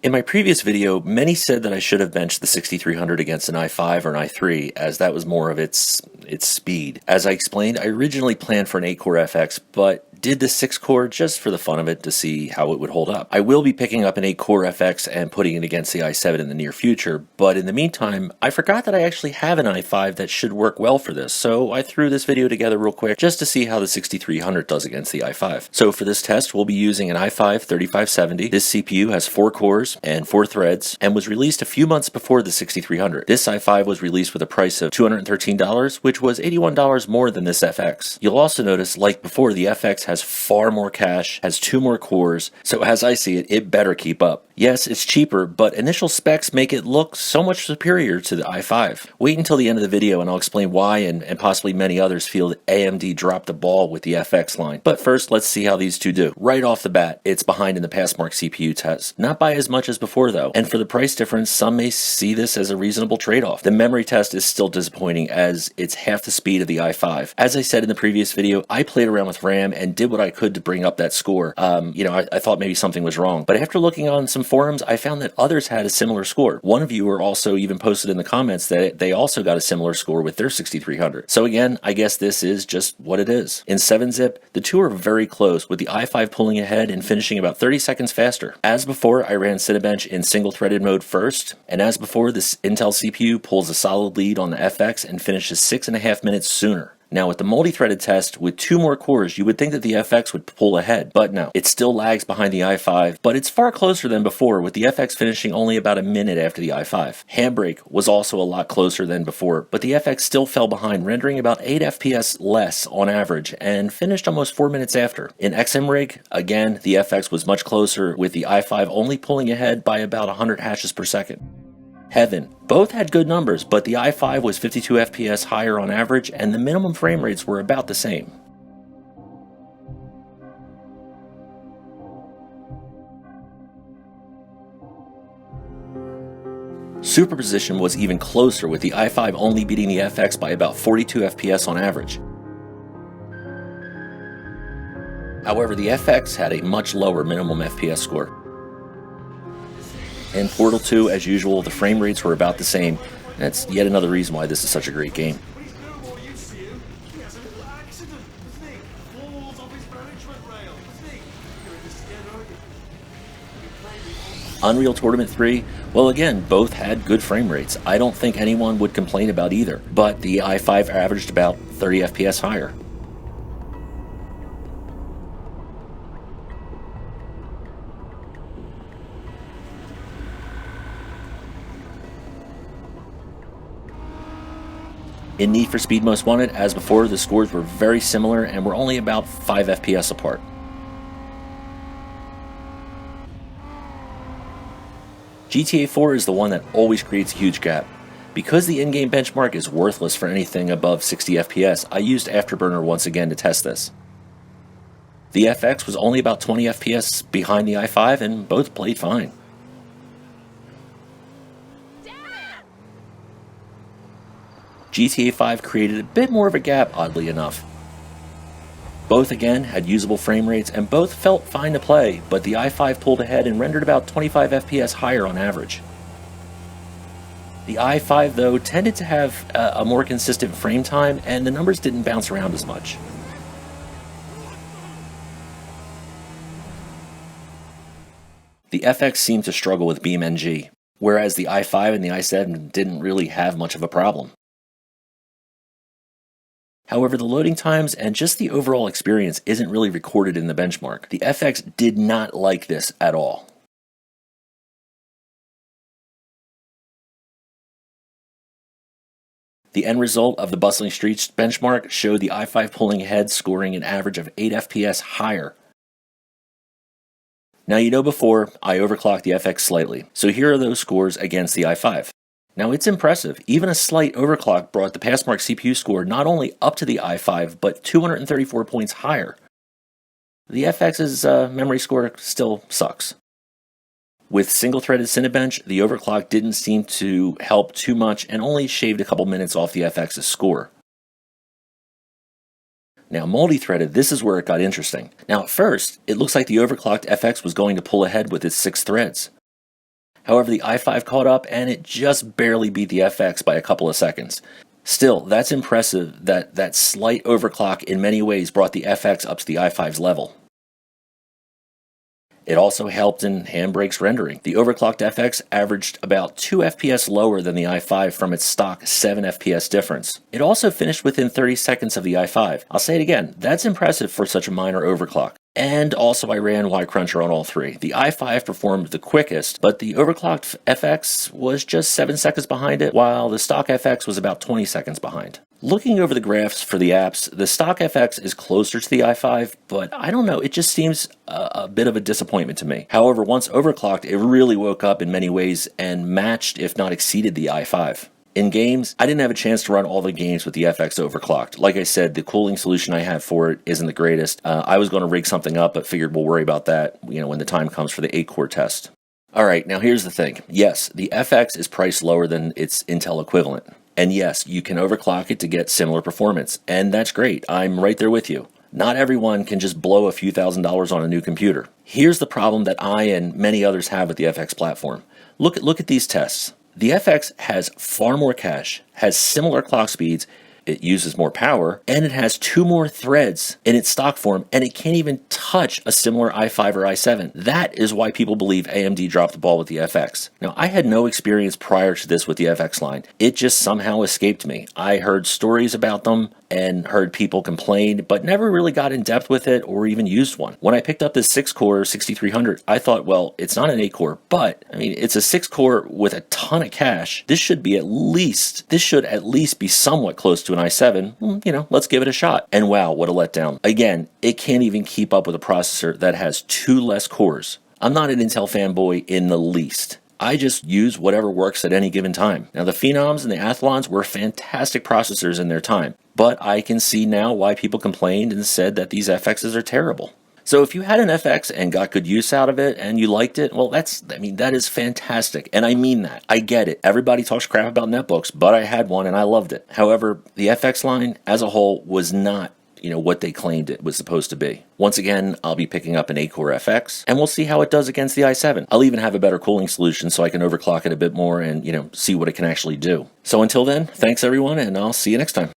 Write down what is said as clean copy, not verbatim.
In my previous video, many said that I should have benched the 6300 against an i5 or an i3, as that was more of its speed. As I explained, I originally planned for an 8-core FX, but did the 6-core just for the fun of it to see how it would hold up. I will be picking up an 8-core FX and putting it against the i7 in the near future, but in the meantime, I forgot that I actually have an i5 that should work well for this, so I threw this video together real quick just to see how the 6300 does against the i5. So for this test, we'll be using an i5-3570. This CPU has 4 cores and 4 threads, and was released a few months before the 6300. This i5 was released with a price of $213, which was $81 more than this FX. You'll also notice, like before, the FX has far more cache, has 2 more cores, so as I see it, it better keep up. Yes, it's cheaper, but initial specs make it look so much superior to the i5. Wait until the end of the video and I'll explain why and possibly many others feel that AMD dropped the ball with the FX line. But first, let's see how these two do. Right off the bat, it's behind in the Passmark CPU test. Not by as much as before though, and for the price difference, some may see this as a reasonable trade-off. The memory test is still disappointing as it's half the speed of the i5. As I said in the previous video, I played around with RAM and did what I could to bring up that score. I thought maybe something was wrong, but after looking on some forums, I found that others had a similar score. One viewer also even posted in the comments that they also got a similar score with their 6300. So again, I guess this is just what it is. In 7-zip, the two are very close, with the i5 pulling ahead and finishing about 30 seconds faster. As before, I ran Cinebench in single-threaded mode first, and as before, this Intel CPU pulls a solid lead on the FX and finishes 6.5 minutes sooner. Now with the multi-threaded test, with 2 more cores, you would think that the FX would pull ahead, but no. It still lags behind the i5, but it's far closer than before, with the FX finishing only about a minute after the i5. Handbrake was also a lot closer than before, but the FX still fell behind, rendering about 8 FPS less on average, and finished almost 4 minutes after. In Xmrig, again, the FX was much closer, with the i5 only pulling ahead by about 100 hashes per second. Heaven. Both had good numbers, but the i5 was 52 FPS higher on average, and the minimum frame rates were about the same. Superposition was even closer, with the i5 only beating the FX by about 42 FPS on average. However, the FX had a much lower minimum FPS score. In Portal 2, as usual, the frame rates were about the same. That's yet another reason why this is such a great game. Unreal Tournament 3, well again, both had good frame rates. I don't think anyone would complain about either, but the i5 averaged about 30 FPS higher. In Need for Speed Most Wanted, as before, the scores were very similar and were only about 5 FPS apart. GTA 4 is the one that always creates a huge gap. Because the in-game benchmark is worthless for anything above 60 FPS, I used Afterburner once again to test this. The FX was only about 20 FPS behind the i5 and both played fine. GTA 5 created a bit more of a gap, oddly enough. Both again had usable frame rates and both felt fine to play, but the i5 pulled ahead and rendered about 25 FPS higher on average. The i5 though tended to have a more consistent frame time and the numbers didn't bounce around as much. The FX seemed to struggle with BeamNG, whereas the i5 and the i7 didn't really have much of a problem. However, the loading times and just the overall experience isn't really recorded in the benchmark. The FX did not like this at all. The end result of the Bustling Streets benchmark showed the i5 pulling ahead, scoring an average of 8 FPS higher. Now you know before, I overclocked the FX slightly, so here are those scores against the i5. Now it's impressive, even a slight overclock brought the Passmark CPU score not only up to the i5, but 234 points higher. The FX's memory score still sucks. With single-threaded Cinebench, the overclock didn't seem to help too much and only shaved a couple minutes off the FX's score. Now multi-threaded, this is where it got interesting. Now at first, it looks like the overclocked FX was going to pull ahead with its 6 threads. However, the i5 caught up and it just barely beat the FX by a couple of seconds. Still, that's impressive that that slight overclock in many ways brought the FX up to the i5's level. It also helped in Handbrake's rendering. The overclocked FX averaged about 2 FPS lower than the i5 from its stock 7 FPS difference. It also finished within 30 seconds of the i5. I'll say it again, that's impressive for such a minor overclock. And also I ran Ycruncher on all three. The i5 performed the quickest, but the overclocked FX was just 7 seconds behind it, while the stock FX was about 20 seconds behind. Looking over the graphs for the apps, the stock FX is closer to the i5, but I don't know, it just seems a bit of a disappointment to me. However, once overclocked, it really woke up in many ways and matched, if not exceeded, the i5. In games, I didn't have a chance to run all the games with the FX overclocked. Like I said, the cooling solution I have for it isn't the greatest. I was going to rig something up, but figured we'll worry about that, when the time comes for the 8-core test. Alright, now here's the thing. Yes, the FX is priced lower than its Intel equivalent. And yes, you can overclock it to get similar performance, and that's great. I'm right there with you. Not everyone can just blow a few $1,000s on a new computer. Here's the problem that I and many others have with the FX platform. Look at these tests. The FX has far more cache, has similar clock speeds, it uses more power, and it has 2 more threads in its stock form, and it can't even touch a similar i5 or i7. That is why people believe AMD dropped the ball with the FX. Now, I had no experience prior to this with the FX line. It just somehow escaped me. I heard stories about them and heard people complain, but never really got in depth with it or even used one. When I picked up this 6-core 6300, I thought, well, it's not an 8-core, but it's a 6-core with a ton of cache. This should at least be somewhat close to an i7. Let's give it a shot. And wow, what a letdown. Again, it can't even keep up with a processor that has 2 less cores. I'm not an Intel fanboy in the least. I just use whatever works at any given time. Now, the Phenoms and the Athlons were fantastic processors in their time, but I can see now why people complained and said that these FXs are terrible. So if you had an FX and got good use out of it and you liked it, well, that is fantastic. And I mean that. I get it. Everybody talks crap about netbooks, but I had one and I loved it. However, the FX line as a whole was not what they claimed it was supposed to be. Once again, I'll be picking up an 8-core FX, and we'll see how it does against the i7. I'll even have a better cooling solution so I can overclock it a bit more and, see what it can actually do. So until then, thanks everyone, and I'll see you next time.